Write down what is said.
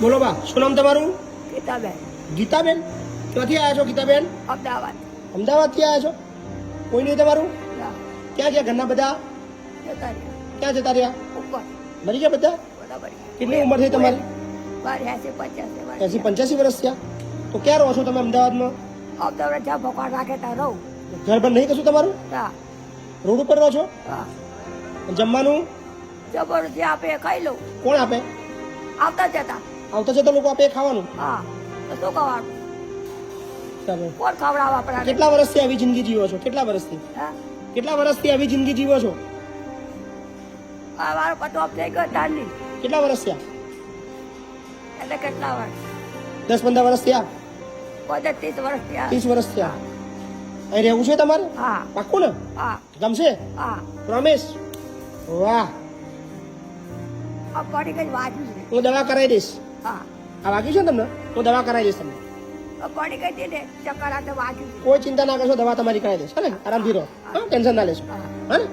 બોલો બા, શું નામ તમારું? ગીતાબેન. ગીતાબેન. ક્યાંથી આવ્યા છો ગીતાબેન? અમદાવાદ. અમદાવાદથી આવ્યા છો? કોઈ નહીં તમારું? ના, ક્યાં ગયા ઘરના બધા? જતા રહ્યા. ક્યાં જતા રહ્યા? ઉપર. મરી ગયા બધા? બરાબર. કેટલી ઉંમર થઈ તમારી? મારી 80-85 વર્ષ. 80-85 વર્ષ થયા. તો ક્યાં રહો છો તમે અમદાવાદમાં? અમદાવાદ જ્યાં ભગવાન રાખે ત્યાં રહું. ઘર પર નહીં કશું તમારું? હા. રોડ ઉપર રહો છો? હા. જમવાનું જબર જે આપે એ ખાઈ લઉં. કોણ આપે? આવતા જતા. આવતા જતા લોકો આપે એ ખાવાનું? હા. તો શું ખાવાનું? બરાબર. કોણ ખવડાવે આપણા? કેટલા વર્ષથી આવી જિંદગી જીવો છો? કેટલા વર્ષથી? હા. કેટલા વર્ષથી આવી જિંદગી જીવો છો? આ મારો પતો ઓફ થઈ ગયો તારની. કેટલા વર્ષ થયા? એટલે કેટલા વર્ષ? 10-15 વર્ષ થયા? પોતે 30 વર્ષ થયા. 30 વર્ષ થયા. અહીં રહેવું છે તમારે? હા. પાક્કું ને? હા. ગમશે? હા. પ્રોમિસ? વાહ. આ પડી કઈ વાંચ્યું છે. હું દવા કરાવી દઈશ. હા. આ વાગ્યું છે ને તમને? હું દવા કરાવી દઈશ તમને. આ પડી ગઈ હતી ને ચક્કર આ તો વાંચ્યું. કોઈ ચિંતા ના કરશો, દવા તમારી કરાવી દઈશ. હે ને? આરામથી રહો. હા, ટેન્શન ના લેશો. હા. હા ને?